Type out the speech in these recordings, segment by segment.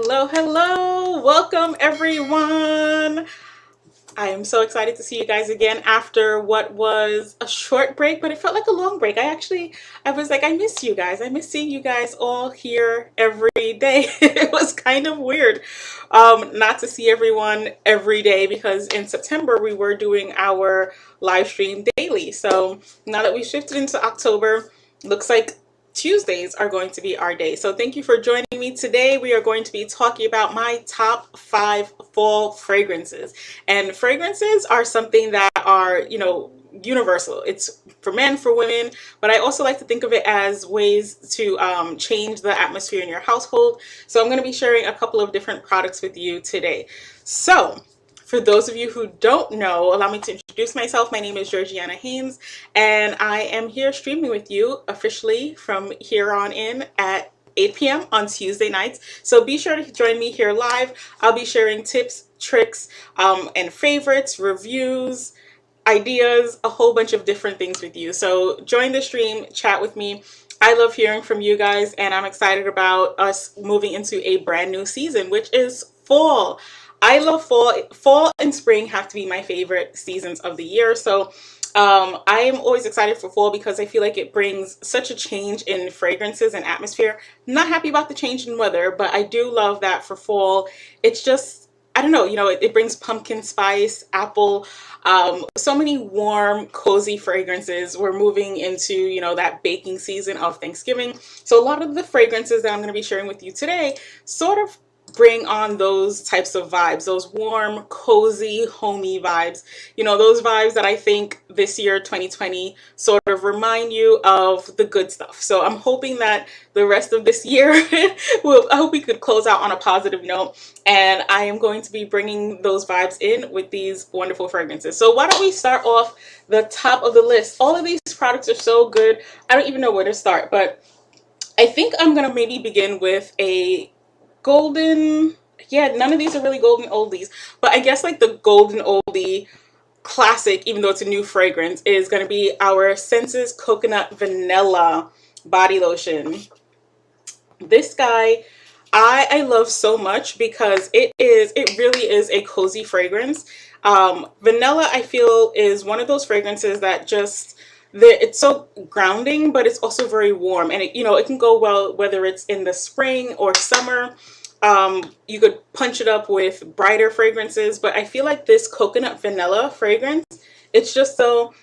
Hello, hello. Welcome, everyone. I am so excited to see you guys again after what was a short break, but it felt like a long break. I was like, I miss you guys. I miss seeing you guys all here every day. It was kind of weird not to see everyone every day because in September we were doing our live stream daily. So now that we shifted into October, looks like Tuesdays are going to be our day. So thank you for joining me today. We are going to be talking about my top 5 fall fragrances. And fragrances are something that are, universal. It's for men, for women, but I also like to think of it as ways to change the atmosphere in your household. So I'm going to be sharing a couple of different products with you today. So for those of you who don't know, allow me to introduce myself. My name is Georgiana Haynes, and I am here streaming with you officially from here on in at 8 p.m. on Tuesday nights. So be sure to join me here live. I'll be sharing tips, tricks, and favorites, reviews, ideas, a whole bunch of different things with you. So join the stream, chat with me. I love hearing from you guys, and I'm excited about us moving into a brand new season, which is fall. I love fall. Fall and spring have to be my favorite seasons of the year. So I am always excited for fall because I feel like it brings such a change in fragrances and atmosphere. I'm not happy about the change in weather, but I do love that for fall. It's just, I don't know, it brings pumpkin spice, apple, so many warm, cozy fragrances. We're moving into, that baking season of Thanksgiving. So a lot of the fragrances that I'm going to be sharing with you today sort of bring on those types of vibes, those warm, cozy, homey vibes. Those vibes that I think this year, 2020, sort of remind you of the good stuff. So I'm hoping that the rest of this year, I hope we could close out on a positive note. And I am going to be bringing those vibes in with these wonderful fragrances. So why don't we start off the top of the list? All of these products are so good. I don't even know where to start, but I think I'm going to maybe begin with a golden, yeah, none of these are really golden oldies, but I guess like the golden oldie classic, even though it's a new fragrance, is going to be our Senses Coconut Vanilla Body Lotion. This guy I love so much because it really is a cozy fragrance. Vanilla, I feel, is one of those fragrances that just, it's so grounding, but it's also very warm, and it can go well whether it's in the spring or summer. You could punch it up with brighter fragrances, but I feel like this coconut vanilla fragrance, it's just so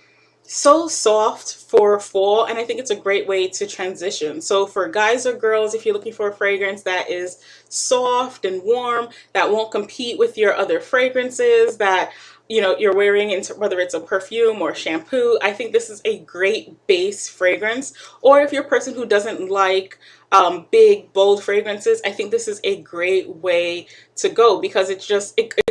soft for fall, and I think it's a great way to transition. So for guys or girls, if you're looking for a fragrance that is soft and warm, that won't compete with your other fragrances that you're wearing, into whether it's a perfume or shampoo, I think this is a great base fragrance. Or if you're a person who doesn't like big bold fragrances, I think this is a great way to go because it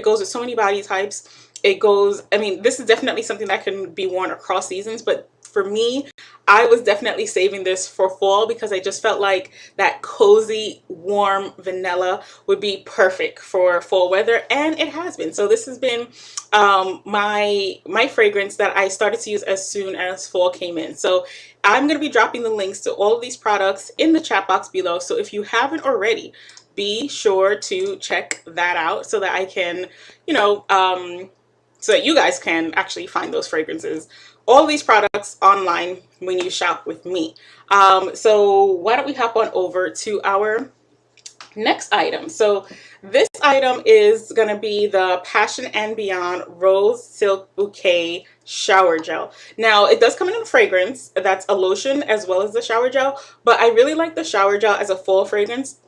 goes with so many body types. This is definitely something that can be worn across seasons, but for me, I was definitely saving this for fall because I just felt like that cozy, warm vanilla would be perfect for fall weather, and it has been. So this has been my fragrance that I started to use as soon as fall came in. So I'm going to be dropping the links to all of these products in the chat box below. So if you haven't already, be sure to check that out so that I can, so that you guys can actually find those fragrances, all these products online when you shop with me. So why don't we hop on over to our next item. So this item is going to be the Passion and Beyond Rose Silk Bouquet Shower Gel. Now, it does come in a fragrance that's a lotion as well as the shower gel, but I really like the shower gel as a fall fragrance.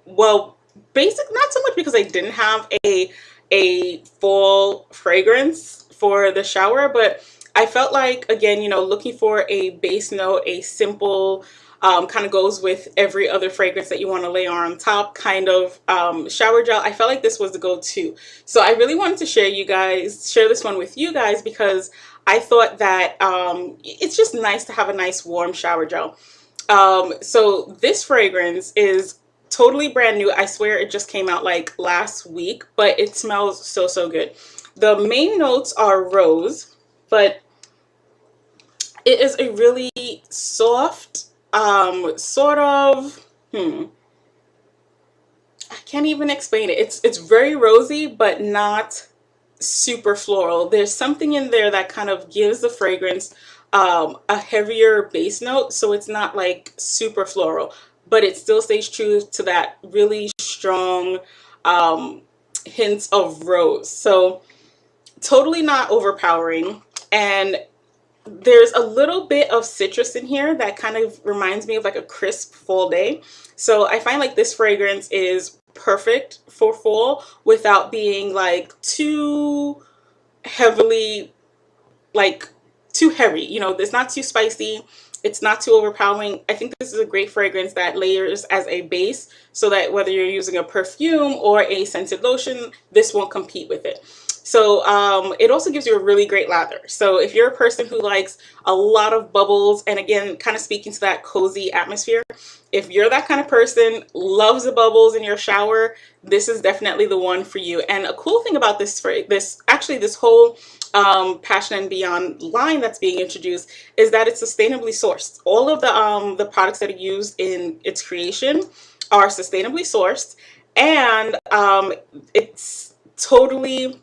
Well, not so much because I didn't have a fall fragrance for the shower, but I felt like, again, looking for a base note, a simple, kind of goes with every other fragrance that you want to layer on top kind of shower gel. I felt like this was the go-to. So I really wanted to share this one with you guys because I thought that it's just nice to have a nice warm shower gel. So this fragrance is totally brand new. I swear it just came out like last week, but it smells so good. The main notes are rose, but it is a really soft, sort of, I can't even explain it. It's very rosy, but not super floral. There's something in there that kind of gives the fragrance a heavier base note, so it's not like super floral, but it still stays true to that really strong um, hints of rose. So totally not overpowering. And there's a little bit of citrus in here that kind of reminds me of like a crisp fall day. So I find like this fragrance is perfect for fall without being like too heavily, like too heavy. You know, it's not too spicy. It's not too overpowering. I think this is a great fragrance that layers as a base so that whether you're using a perfume or a scented lotion, this won't compete with it. So it also gives you a really great lather. So if you're a person who likes a lot of bubbles, and again, kind of speaking to that cozy atmosphere, if you're that kind of person, loves the bubbles in your shower, this is definitely the one for you. And a cool thing about this whole Passion and Beyond line that's being introduced is that it's sustainably sourced. All of the products that are used in its creation are sustainably sourced, and it's totally,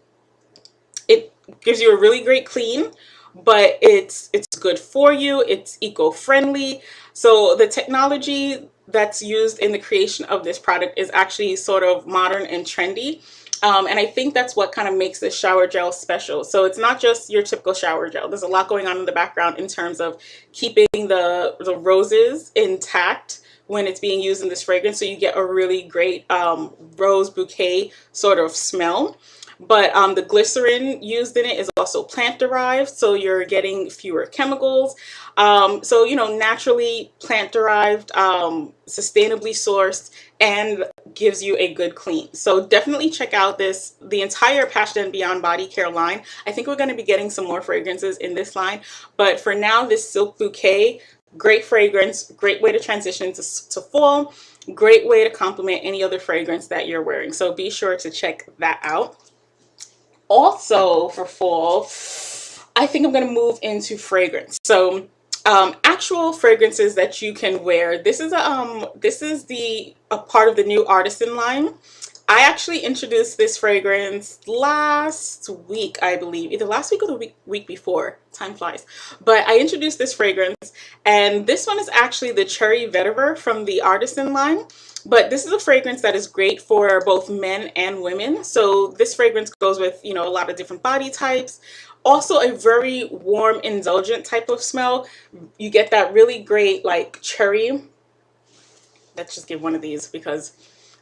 it gives you a really great clean, but it's good for you. It's eco-friendly. So the technology that's used in the creation of this product is actually sort of modern and trendy. And I think that's what kind of makes this shower gel special. So it's not just your typical shower gel. There's a lot going on in the background in terms of keeping the roses intact when it's being used in this fragrance. So you get a really great rose bouquet sort of smell. But the glycerin used in it is also plant derived, so you're getting fewer chemicals. So, you know, naturally plant derived, sustainably sourced, and gives you a good clean. So definitely check out the entire Passion and Beyond body care line. I think we're going to be getting some more fragrances in this line, but for now, this Silk Bouquet, great fragrance, great way to transition to fall, great way to complement any other fragrance that you're wearing. So be sure to check that out. Also for fall, I think I'm going to move into fragrance. So actual fragrances that you can wear. This is a part of the new Artisan line. I actually introduced this fragrance last week, I believe, either last week or the week before. Time flies. But I introduced this fragrance, and this one is actually the Cherry Vetiver from the Artisan line. But this is a fragrance that is great for both men and women. So this fragrance goes with, you know, a lot of different body types. Also a very warm, indulgent type of smell. You get that really great like cherry. Let's just give one of these because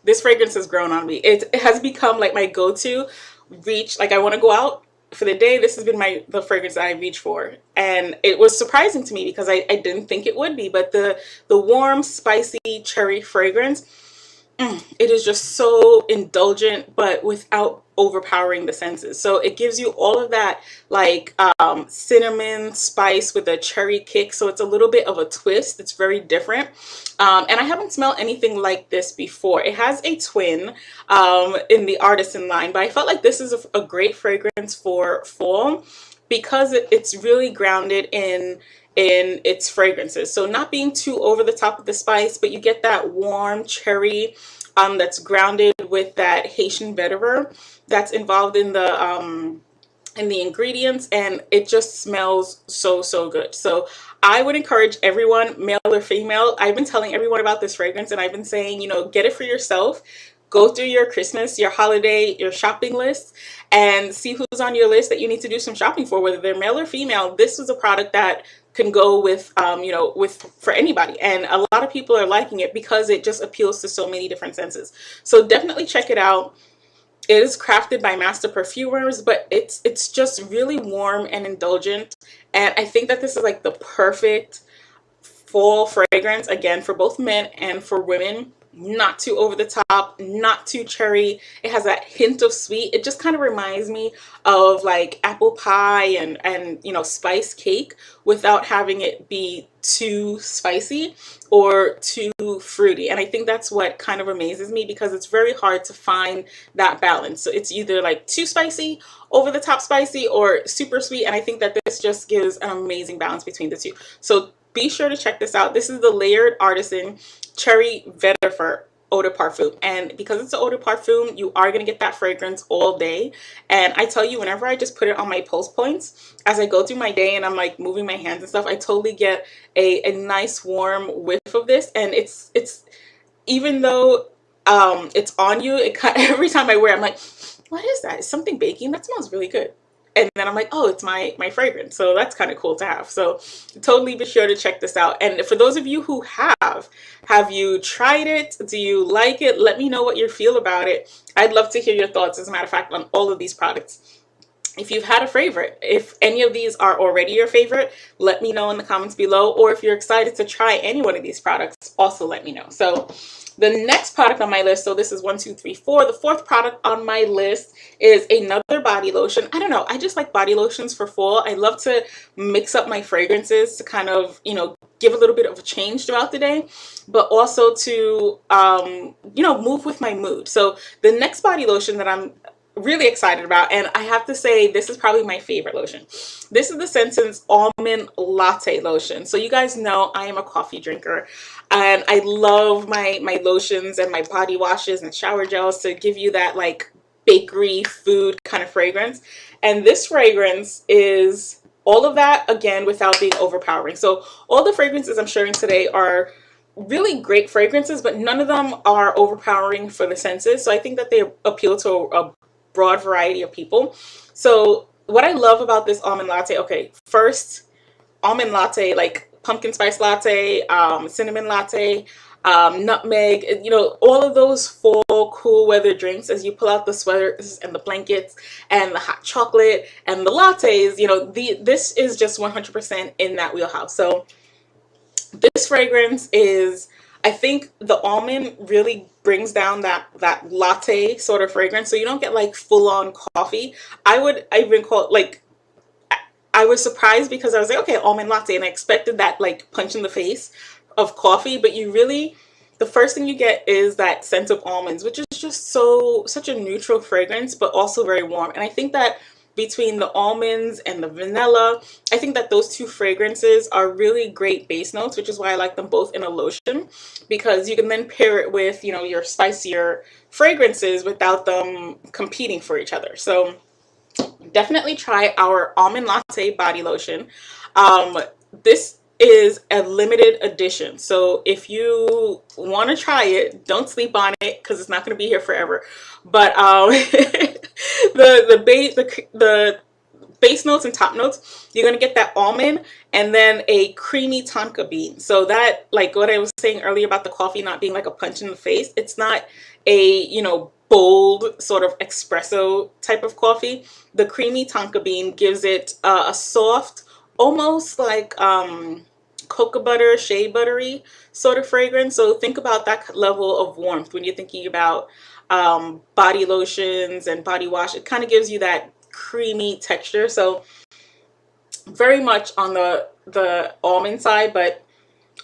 this fragrance has grown on me. It has become like my go-to reach. Like I want to go out for the day. This has been the fragrance that I reach for. And it was surprising to me because I didn't think it would be. But the warm, spicy cherry fragrance, it is just so indulgent, but without overpowering the senses. So it gives you all of that like cinnamon spice with a cherry kick. So it's a little bit of a twist. It's very different. And I haven't smelled anything like this before. It has a twin in the Artisan line, but I felt like this is a great fragrance for fall because it's really grounded in its fragrances. So not being too over the top of the spice, but you get that warm cherry that's grounded with that Haitian vetiver that's involved in the ingredients, and it just smells so good. So I would encourage everyone, male or female. I've been telling everyone about this fragrance, and I've been saying, you know, get it for yourself. Go through your Christmas, your holiday, your shopping list, and see who's on your list that you need to do some shopping for, whether they're male or female. This is a product that can go with, you know, for anybody. And a lot of people are liking it because it just appeals to so many different senses. So definitely check it out. It is crafted by master perfumers, but it's just really warm and indulgent. And I think that this is like the perfect fall fragrance, again, for both men and for women. Not too over the top, not too cherry. It has that hint of sweet. It just kind of reminds me of like apple pie and you know, spice cake without having it be too spicy or too fruity. And I think that's what kind of amazes me because it's very hard to find that balance. So it's either like too spicy, over the top spicy, or super sweet. And I think that this just gives an amazing balance between the two. So be sure to check this out. This is the Layered Artisan Cherry Vetiver eau de parfum, and because it's an eau de parfum, you are going to get that fragrance all day. And I tell you, whenever I just put it on my pulse points as I go through my day and I'm like moving my hands and stuff, I totally get a nice warm whiff of this. And it's even though it's on you, every time I wear it, I'm like, what is that? Is something baking? That smells really good. And then I'm like, oh, it's my fragrance. So that's kind of cool to have. So totally be sure to check this out. And for those of you who have you tried it? Do you like it? Let me know what you feel about it. I'd love to hear your thoughts, as a matter of fact, on all of these products. If you've had a favorite, if any of these are already your favorite, let me know in the comments below. Or if you're excited to try any one of these products, also let me know. So the next product on my list, so this is 1, 2, 3, 4. The fourth product on my list is another body lotion. I don't know, I just like body lotions for fall. I love to mix up my fragrances to kind of, you know, give a little bit of a change throughout the day, but also to, you know, move with my mood. So the next body lotion that I'm really excited about, and I have to say this is probably my favorite lotion. This is the Sensen's Almond Latte Lotion. So you guys know I am a coffee drinker, and I love my lotions and my body washes and shower gels to give you that like bakery food kind of fragrance. And this fragrance is all of that, again, without being overpowering. So all the fragrances I'm sharing today are really great fragrances, but none of them are overpowering for the senses. So I think that they appeal to a broad variety of people. So what I love about this almond latte, okay, first, almond latte, like pumpkin spice latte, cinnamon latte, nutmeg, you know, all of those fall cool weather drinks, as you pull out the sweaters and the blankets and the hot chocolate and the lattes, you know, this is just 100% in that wheelhouse. So this fragrance is, I think the almond really brings down that latte sort of fragrance. So you don't get like full on coffee. I even call it like, I was surprised because I was like, okay, almond latte, and I expected that like punch in the face of coffee, but you really, the first thing you get is that scent of almonds, which is just such a neutral fragrance, but also very warm. And I think that between the almonds and the vanilla, I think that those two fragrances are really great base notes, which is why I like them both in a lotion, because you can then pair it with, you know, your spicier fragrances without them competing for each other. So definitely try our almond latte body lotion. This is a limited edition, so if you want to try it, don't sleep on it because it's not going to be here forever. But the base notes and top notes, you're going to get that almond and then a creamy tonka bean. So that, like what I was saying earlier about the coffee not being like a punch in the face, it's not a, you know, bold sort of espresso type of coffee. The creamy tonka bean gives it a soft, almost like cocoa butter, shea buttery sort of fragrance. So think about that level of warmth when you're thinking about body lotions and body wash. It kind of gives you that creamy texture. So very much on the almond side, but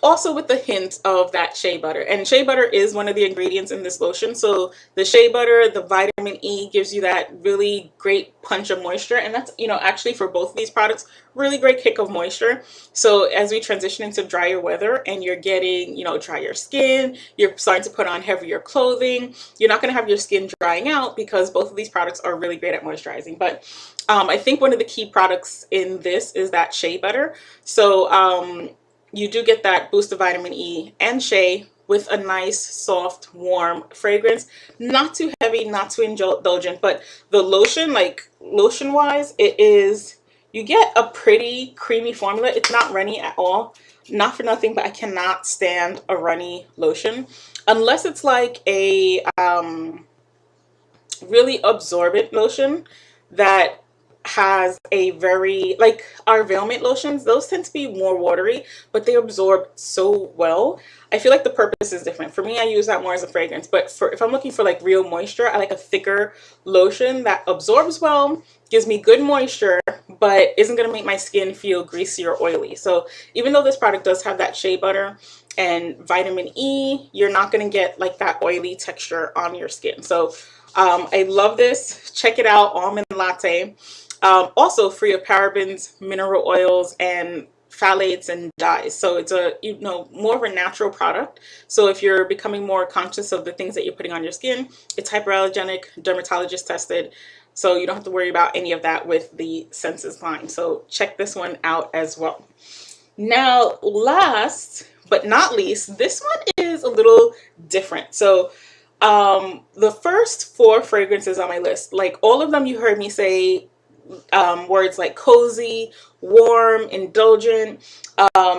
also with the hint of that shea butter. And shea butter is one of the ingredients in this lotion. So the shea butter, the vitamin E, gives you that really great punch of moisture. And that's, you know, actually for both of these products, really great kick of moisture. So as we transition into drier weather and you're getting, you know, drier skin, you're starting to put on heavier clothing, you're not going to have your skin drying out because both of these products are really great at moisturizing. But I think one of the key products in this is that shea butter. So you do get that boost of vitamin E and shea with a nice, soft, warm fragrance. Not too heavy, not too indulgent, but the lotion, like lotion-wise, it is, you get a pretty creamy formula. It's not runny at all. Not for nothing, but I cannot stand a runny lotion. Unless it's like a really absorbent lotion that has a very, like our Veil Mint lotions, those tend to be more watery, but they absorb so well. I feel like the purpose is different. For me, I use that more as a fragrance, but for if I'm looking for like real moisture, I like a thicker lotion that absorbs well, gives me good moisture, but isn't going to make my skin feel greasy or oily. So even though this product does have that shea butter and vitamin E, you're not going to get like that oily texture on your skin. So I love this. Check it out, Almond Latte. Also free of parabens, mineral oils, and phthalates and dyes. So it's a, more of a natural product. So if you're becoming more conscious of the things that you're putting on your skin, it's hyperallergenic, dermatologist tested. So you don't have to worry about any of that with the Senses line. So check this one out as well. Now, last but not least, this one is a little different. So the first 4 fragrances on my list, like all of them, you heard me say words like cozy, warm, indulgent,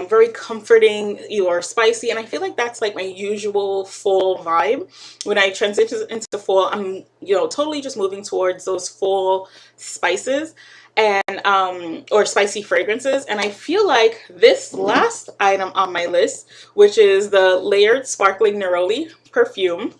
very comforting, or spicy. And I feel like that's like my usual fall vibe. When I transition into fall, I'm, totally just moving towards those fall spices and or spicy fragrances. And I feel like this last item on my list, which is the Layered Sparkling Neroli perfume.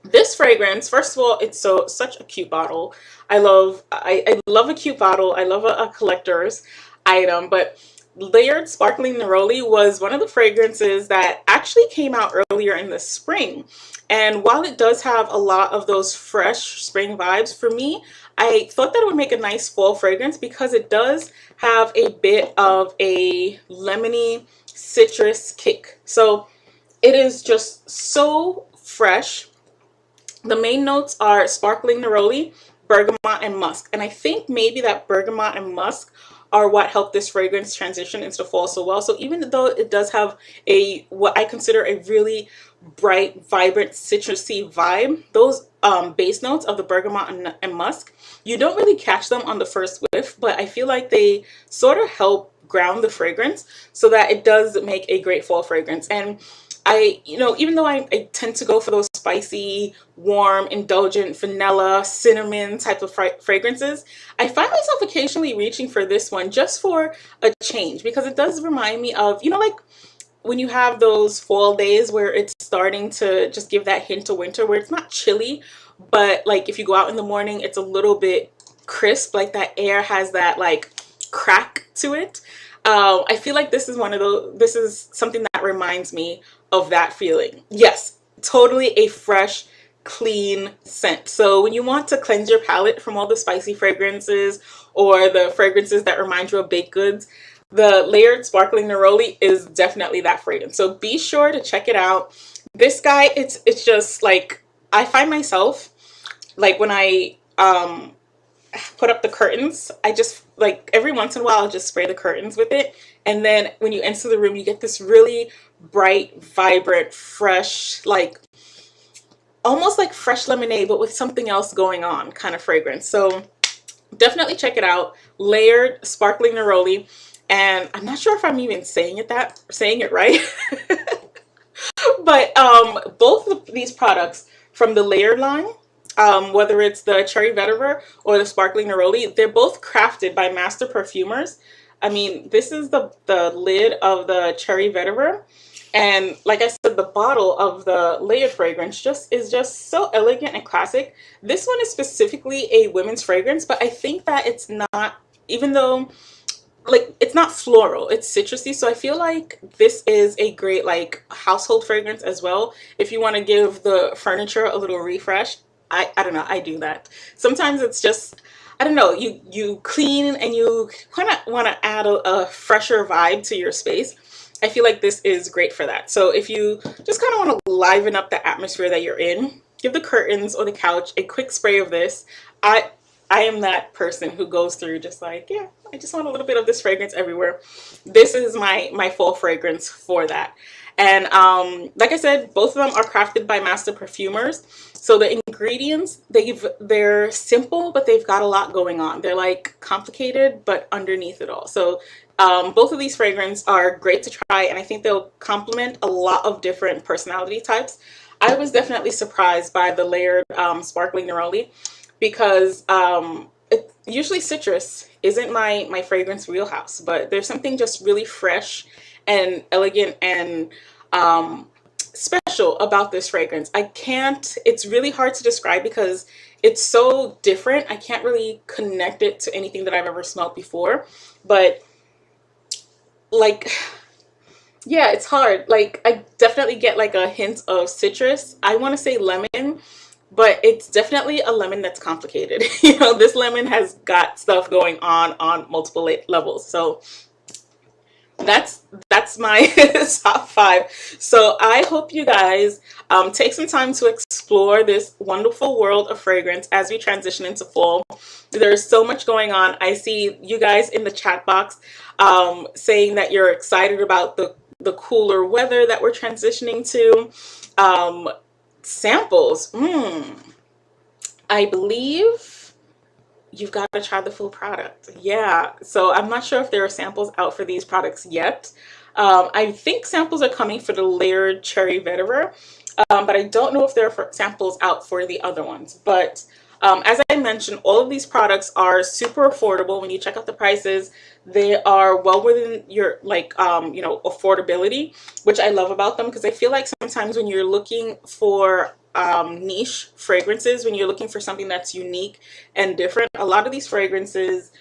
This fragrance, first of all, it's such a cute bottle. I love a cute bottle. I love a collector's item, but Layered Sparkling Neroli was one of the fragrances that actually came out earlier in the spring. And while it does have a lot of those fresh spring vibes, for me, I thought that it would make a nice fall fragrance because it does have a bit of a lemony citrus kick. So it is just so fresh. The main notes are sparkling neroli, bergamot, and musk. And I think maybe that bergamot and musk are what helped this fragrance transition into fall so well. So even though it does have what I consider a really bright, vibrant, citrusy vibe, those base notes of the bergamot and musk, you don't really catch them on the first whiff, but I feel like they sort of help ground the fragrance so that it does make a great fall fragrance. And even though I tend to go for those spicy, warm, indulgent, vanilla, cinnamon type of fragrances, I find myself occasionally reaching for this one just for a change, because it does remind me of, like when you have those fall days where it's starting to just give that hint of winter, where it's not chilly, but like if you go out in the morning, it's a little bit crisp, like that air has that like crack to it. I feel like this is something that reminds me of that feeling. Yes, totally a fresh, clean scent. So when you want to cleanse your palate from all the spicy fragrances or the fragrances that remind you of baked goods, the Layered Sparkling Neroli is definitely that fragrance. So be sure to check it out. This guy, it's just like, I find myself like when I put up the curtains, I just like every once in a while I'll just spray the curtains with it, and then when you enter the room you get this really bright, vibrant, fresh, like almost like fresh lemonade but with something else going on kind of fragrance. So definitely check it out, Layered Sparkling Neroli. And I'm not sure if I'm even saying it right but both of these products from the Layered line, whether it's the Cherry Vetiver or the Sparkling Neroli, they're both crafted by master perfumers. I mean, this is the lid of the Cherry Vetiver, and like I said, the bottle of the Layered fragrance is just so elegant and classic. This one is specifically a women's fragrance, but I think that it's not, even though like it's not floral, it's citrusy. So I feel like this is a great like household fragrance as well if you want to give the furniture a little refresh. I don't know, I do that. Sometimes it's just, I don't know, you clean and you kind of want to add a fresher vibe to your space. I feel like this is great for that. So if you just kind of want to liven up the atmosphere that you're in, give the curtains or the couch a quick spray of this. I am that person who goes through just like, yeah, I just want a little bit of this fragrance everywhere. This is my fall fragrance for that. And like I said, both of them are crafted by master perfumers. So the ingredients, they're simple, but they've got a lot going on. They're like complicated, but underneath it all. So both of these fragrances are great to try, and I think they'll complement a lot of different personality types. I was definitely surprised by the Layered Sparkling Neroli because usually citrus isn't my fragrance wheelhouse, but there's something just really fresh and elegant and special about this fragrance. It's really hard to describe because it's so different. I can't really connect it to anything that I've ever smelled before, but like, yeah, it's hard. Like I definitely get like a hint of citrus. I want to say lemon, but it's definitely a lemon that's complicated. This lemon has got stuff going on multiple levels. So that's my top 5. So I hope you guys take some time to explore this wonderful world of fragrance as we transition into fall. There's so much going on. I see you guys in the chat box saying that you're excited about the cooler weather that we're transitioning to. Samples. I believe you've got to try the full product. Yeah, so I'm not sure if there are samples out for these products yet. I think samples are coming for the layered cherry vetiver, but I don't know if there are samples out for the other ones. But as I mentioned, all of these products are super affordable. When you check out the prices, they are well within your you know, affordability, which I love about them, because I feel like sometimes when you're looking for niche fragrances, when you're looking for something that's unique and different, a lot of these fragrances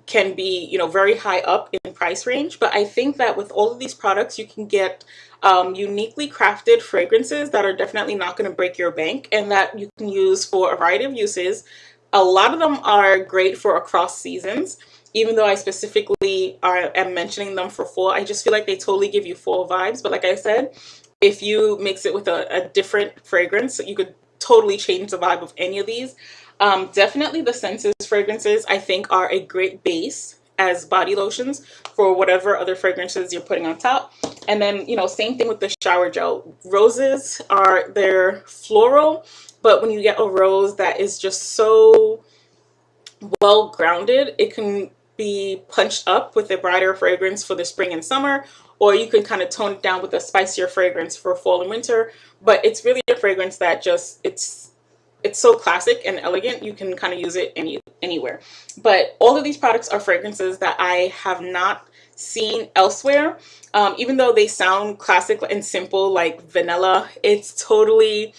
can be, you know, very high up in price range. But I think that with all of these products, you can get uniquely crafted fragrances that are definitely not going to break your bank, and that you can use for a variety of uses. A lot of them are great for across seasons. Even though I specifically am mentioning them for fall, I just feel like they totally give you fall vibes. But like I said, if you mix it with a different fragrance, you could totally change the vibe of any of these. Definitely the Senses fragrances, I think, are a great base as body lotions for whatever other fragrances you're putting on top. And then, you know, same thing with the shower gel. Roses are their floral, but when you get a rose that is just so well grounded, it can be punched up with a brighter fragrance for the spring and summer, or you can kind of tone it down with a spicier fragrance for fall and winter. But it's really a fragrance that just, it's so classic and elegant, you can kind of use it anywhere. But all of these products are fragrances that I have not seen elsewhere. Even though they sound classic and simple like vanilla, it's totally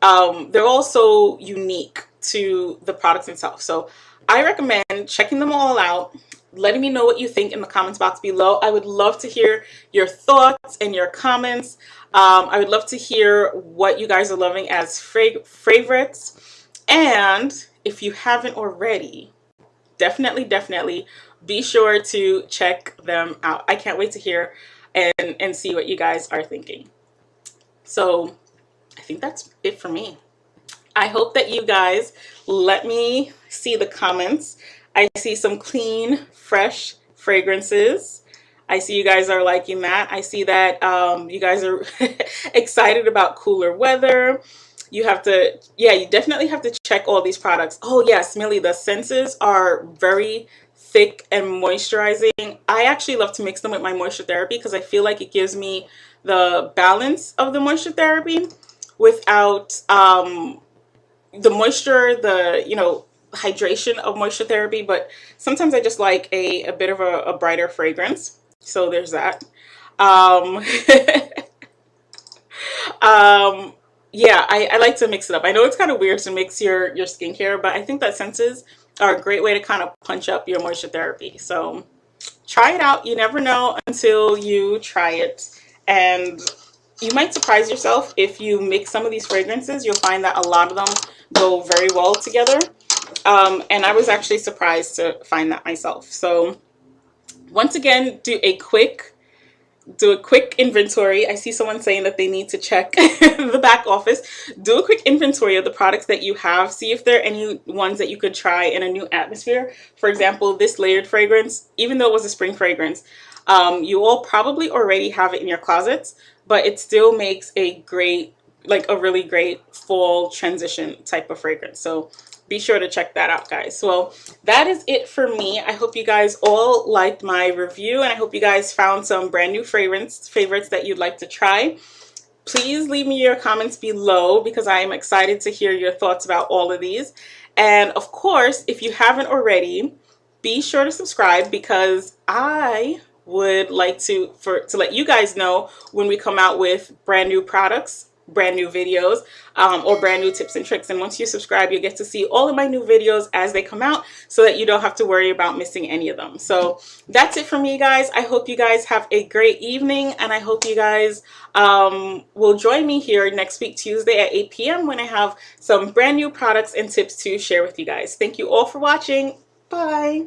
they're also unique to the products themselves. So I recommend checking them all out, letting me know what you think in the comments box below. I would love to hear your thoughts and your comments. I would love to hear what you guys are loving as favorites. And if you haven't already, definitely be sure to check them out. I can't wait to hear and see what you guys are thinking. So I think that's it for me. I hope that you guys let me see the comments. I see some clean, fresh fragrances. I see you guys are liking that. I see that you guys are excited about cooler weather. You have to, yeah, you definitely have to check all these products. Oh yes, Millie, the Senses are very thick and moisturizing. I actually love to mix them with my moisture therapy because I feel like it gives me the balance of the moisture therapy without the moisture, the, you know, hydration of moisture therapy. But sometimes I just like a bit of a brighter fragrance. So there's that. Yeah, I like to mix it up. I know it's kind of weird to mix your skincare, but I think that Senses are a great way to kind of punch up your moisture therapy. So try it out. You never know until you try it. And you might surprise yourself if you mix some of these fragrances. You'll find that a lot of them go very well together. And I was actually surprised to find that myself. So once again, do a quick inventory. I see someone saying that they need to check the back office. Do a quick inventory of the products that you have. See if there are any ones that you could try in a new atmosphere. For example, this layered fragrance, even though it was a spring fragrance, you all probably already have it in your closets, but it still makes a great, like a really great fall transition type of fragrance. So be sure to check that out, guys. Well, that is it for me. I hope you guys all liked my review, and I hope you guys found some brand new favorites that you'd like to try. Please leave me your comments below because I am excited to hear your thoughts about all of these. And of course, if you haven't already, be sure to subscribe because I would like to let you guys know when we come out with brand new products, brand new videos, or brand new tips and tricks. And once you subscribe, you get to see all of my new videos as they come out so that you don't have to worry about missing any of them. So that's it for me, guys. I hope you guys have a great evening, and I hope you guys will join me here next week, Tuesday at 8 p.m. when I have some brand new products and tips to share with you guys. Thank you all for watching. Bye.